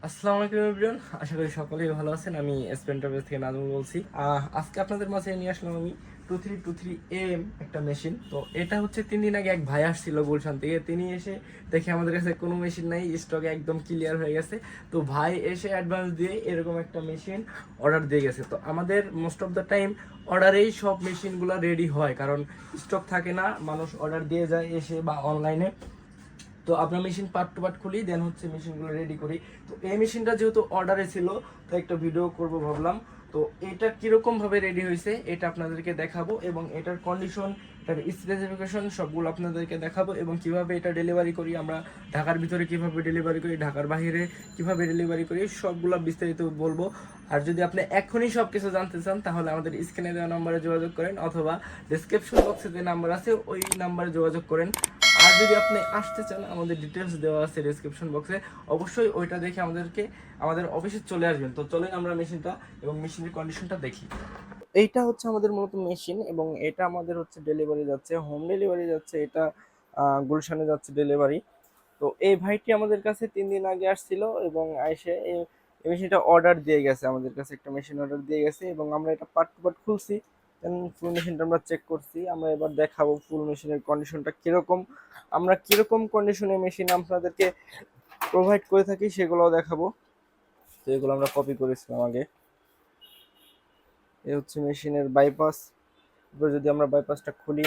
আসসালামু আলাইকুম এভরিওয়ান, আশা করি সকলেই ভালো আছেন। আমি স্পেন্টারবেস থেকে নাজমুল বলছি। আজকে আপনাদের মাঝে নিয়ে আসলাম আমি 2323 AM একটা মেশিন। তো এটা হচ্ছে 3 দিন আগে এক ভাই আসছিল গুলশান থেকে। তিনি এসে দেখে আমাদের কাছে কোনো মেশিন নাই, স্টকে একদম ক্লিয়ার হয়ে গেছে। তো ভাই এসে অ্যাডভান্স দিয়ে এরকম একটা মেশিন অর্ডার দিয়ে গেছে। তো আমাদের মোস্ট অফ দ্য টাইম অর্ডারেই সব মেশিনগুলো রেডি হয়, কারণ স্টক থাকে না, মানুষ অর্ডার দিয়ে যায় এসে বা অনলাইনে। তো আপনার মেশিন পার্ট টু পার্ট খুলি, দেন হচ্ছে মেশিনগুলো রেডি করি। তো এই মেশিনটা যেহেতু অর্ডারে ছিল, তো একটা ভিডিও করব ভাবলাম। তো এটা কিরকম ভাবে রেডি হয়েছে এটা আপনাদেরকে দেখাবো, এবং এটার কন্ডিশন, এটার স্পেসিফিকেশন সবগুলো আপনাদেরকে দেখাবো, এবং কিভাবে এটা ডেলিভারি করি আমরা, ঢাকার ভিতরে কিভাবে ডেলিভারি করি, ঢাকার বাইরে কিভাবে ডেলিভারি করি, সবগুলো বিস্তারিত বলবো। আর যদি আপনি এখনই সব কিছু জানতে চান, তাহলে আমাদের স্ক্রিনে দেওয়া নাম্বারে যোগাযোগ করেন, অথবা ডিসক্রিপশন বক্সে যে নাম্বার আছে ওই নাম্বারে যোগাযোগ করেন। আর যদি আপনি আসতে চান, আমাদের ডিটেলস দেওয়া আছে ডেসক্রিপশন বক্সে, অবশ্যই ওইটা দেখে আমাদের অফিসে চলে আসবেন। তো চলেন আমরা মেশিনটা এবং মেশিনের কন্ডিশনটা দেখি। এইটা হচ্ছে আমাদের মূলত মেশিন, এবং এটা আমাদের হচ্ছে ডেলিভারি যাচ্ছে, হোম ডেলিভারি যাচ্ছে। এটা গুলশানে যাচ্ছে ডেলিভারি। তো এই ভাইটি আমাদের কাছে 3 দিন আগে আসছিল, এবং এসে এই মেশিনটা অর্ডার দিয়ে গেছে। আমাদের কাছে একটা মেশিন অর্ডার দিয়ে গেছে, এবং আমরা এটা পার্ট টু পার্ট খুলছি, দেন ফুল মেশিনটা আমরা চেক করছি। আমরা এবার দেখাবো ফুল মেশিনের কন্ডিশনটা কিরকম, আমরা কিরকম কন্ডিশনে মেশিন আপনাদেরকে প্রোভাইড করে থাকি সেগুলোও দেখাবো। তো এগুলো আমরা কপি করেছিলাম আগে। এই হচ্ছে মেশিনের বাইপাস। এবার যদি আমরা বাইপাসটা খুলি,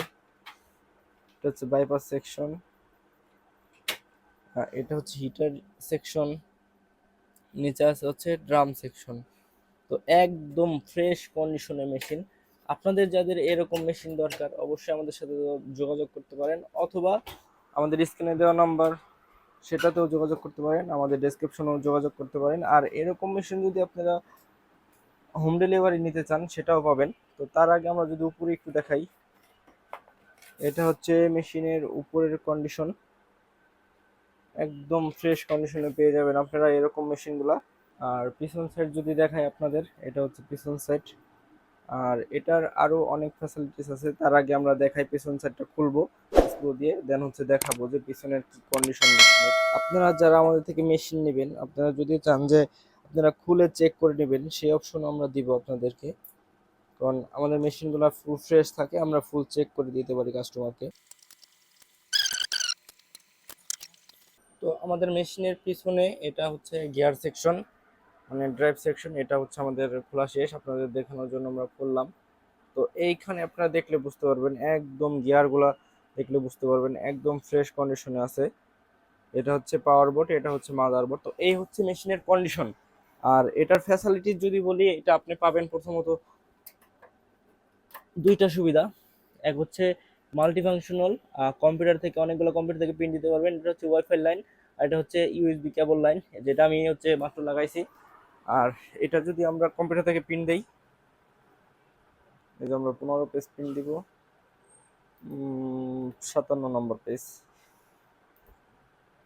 এটা হচ্ছে বাইপাস সেকশন, এটা হচ্ছে হিটার সেকশন, নিচে আছে হচ্ছে ড্রাম সেকশন। তো একদম ফ্রেশ কন্ডিশনের মেশিন। আপনাদের যাদের এরকম মেশিন দরকার, অবশ্যই আমাদের সাথে যোগাযোগ করতে পারেন, অথবা আমাদের স্ক্রিনে দেওয়া নাম্বার সেটাতেও যোগাযোগ করতে পারেন, আমাদের ডেসক্রিপশনেও যোগাযোগ করতে পারেন। আর এরকম মেশিন যদি আপনারা হোম ডেলিভারি নিতে চান, সেটাও পাবেন। তো তার আগে আমরা যদি উপরে একটু দেখাই, এটা হচ্ছে মেশিনের উপরের কন্ডিশন। একদম ফ্রেশ কন্ডিশনে পেয়ে যাবেন আপনারা এরকম মেশিনগুলা। আর পিছন সাইড যদি দেখাই আপনাদের, এটা হচ্ছে পিছন সাইড। আর এটার আরো অনেক ফ্যাসিলিটিস আছে। তার আগে আমরা দেখাই, পিছন সাইডটা খুলবো স্ক্রু দিয়ে, দেন হচ্ছে দেখাবো যে পিছনের কি কন্ডিশন মেশিনের। আপনারা যারা আমাদের থেকে মেশিন নেবেন, আপনারা যদি চান যে আপনারা খুলে চেক করে নেবেন, সেই অপশন আমরা দিব আপনাদেরকে। কারণ আমাদের মেশিনগুলো ফুল ফ্রেশ থাকে, আমরা ফুল চেক করে দিতে পারি কাস্টমারকে। তো আমাদের মেশিনের পিছনে এটা হচ্ছে গিয়ার সেকশন, মানে ড্রাইভ সেকশন। এটা হচ্ছে আমাদের খোলা শেষ, আপনাদের দেখানোর জন্য আমরা খুললাম। তো এইখানে আপনারা দেখলে বুঝতে পারবেন, একদম গিয়ারগুলা দেখলে বুঝতে পারবেন একদম ফ্রেশ কন্ডিশনে আছে। এটা হচ্ছে পাওয়ার বোর্ড, এটা হচ্ছে মাদার বোর্ড। তো এই হচ্ছে মেশিনের কন্ডিশন। আর এটার ফ্যাসিলিটিস যদি বলি, এটা আপনি পাবেন প্রথমত দুইটা সুবিধা। এক হচ্ছে মাল্টিফাংশনাল, কম্পিউটার থেকে, অনেকগুলো কম্পিউটার থেকে প্রিন্ট দিতে পারবেন। এটা হচ্ছে ওয়াইফাই লাইন, আর এটা হচ্ছে ইউএসবি কেবল লাইন, যেটা আমি হচ্ছে মাত্র লাগাইছি। আর এটা যদি আমরা কম্পিউটার থেকে প্রিন্ট দেই, এই যে আমরা 15 পেজ প্রিন্ট দিব, 57 নম্বর পেজ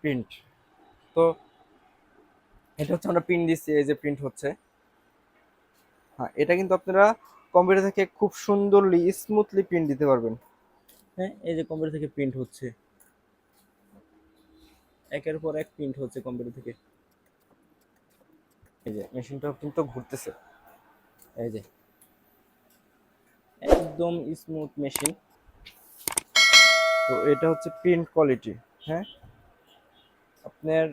প্রিন্ট। তো এটা হচ্ছে আমরা প্রিন্ট দিচ্ছি, এই যে প্রিন্ট হচ্ছে। হ্যাঁ, এটা কিন্তু আপনারা কম্পিউটার থেকে খুব সুন্দরলি স্মুথলি প্রিন্ট দিতে পারবেন। হ্যাঁ, এই যে কম্পিউটার থেকে প্রিন্ট হচ্ছে, একের পর এক প্রিন্ট হচ্ছে কম্পিউটার থেকে। এই যে মেশিনটা কিন্তু ঘুরতেছে, এই যে একদম স্মুথ মেশিন। তো এটা হচ্ছে প্রিন্ট কোয়ালিটি। হ্যাঁ, আপনার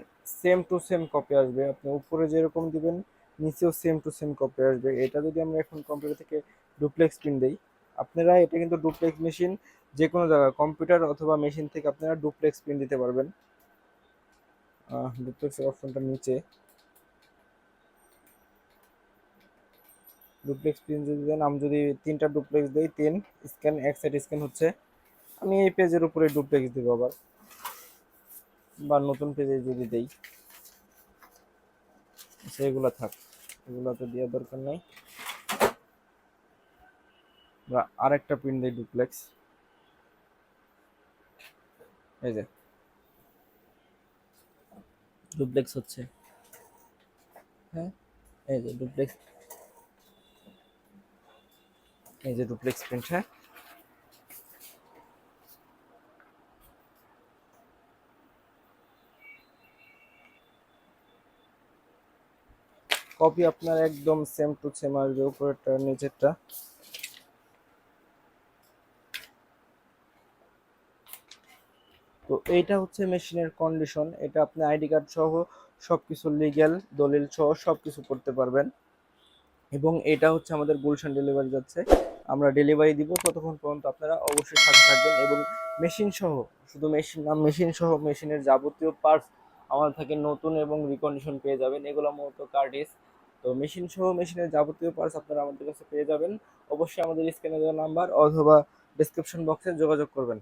সেম টু সেম কপি আসবে, আপনি উপরে যেরকম দিবেন নিচেও সেম টু সেম কপি আসবে। এটা যদি আমরা এখন কম্পিউটার থেকে ডুপ্লেক্স প্রিন্ট দেই, আপনারা এটা কিন্তু ডুপ্লেক্স মেশিন, যে কোনো জায়গায় কম্পিউটার অথবা মেশিন থেকে আপনারা ডুপ্লেক্স প্রিন্ট দিতে পারবেন। ডুপ্লেক্স অপশনটা নিচে, ডুপ্লেক্স প্রিন্ট যদি দেন, আমি যদি 3টা ডুপ্লেক্স দিই, 3 স্ক্যান, এক সাইড স্ক্যান হচ্ছে। আমি এই পেজের উপরে ডুপ্লেক্স দিব আবার, বা নতুন পেজে যদি দেই, সেগুলো থাক, এগুলো তো দেওয়ার দরকার নাই। বা আরেকটা প্রিন্ট দেই ডুপ্লেক্স, এই যে ডুপ্লেক্স হচ্ছে। হ্যাঁ, এই যে ডুপ্লেক্স, এই যে ডুপ্লেক্স প্রিন্ট। হ্যাঁ, কপি আপনার একদম সেম টু সেম আসবে, উপরেরটা নিচেরটা। তো এইটা হচ্ছে মেশিনের কন্ডিশন, এটা আপনি আইডি কার্ড সহ সবকিছু লিগ্যাল দলিল সহ সবকিছু করতে পারবেন। এবং এটা হচ্ছে আমাদের গুলশান ডেলিভারি যাচ্ছে, আমরা ডেলিভারি দিব। ততক্ষণ পর্যন্ত আপনারা অবশ্যই সাথে থাকবেন। এবং মেশিন সহ, শুধু মেশিন না, মেশিন সহ মেশিনের যাবতীয় পার্টস আমাদের থেকে নতুন এবং রিকন্ডিশন পেয়ে যাবেন, এগুলো মূলত কার্ডিস। তো মেশিন সহ মেশিনের যাবতীয় পার্টস আপনারা আমাদের কাছে পেয়ে যাবেন। অবশ্যই আমাদের স্ক্রিনে দেওয়া নাম্বার অথবা ডেসক্রিপশন বক্সে যোগাযোগ করবেন।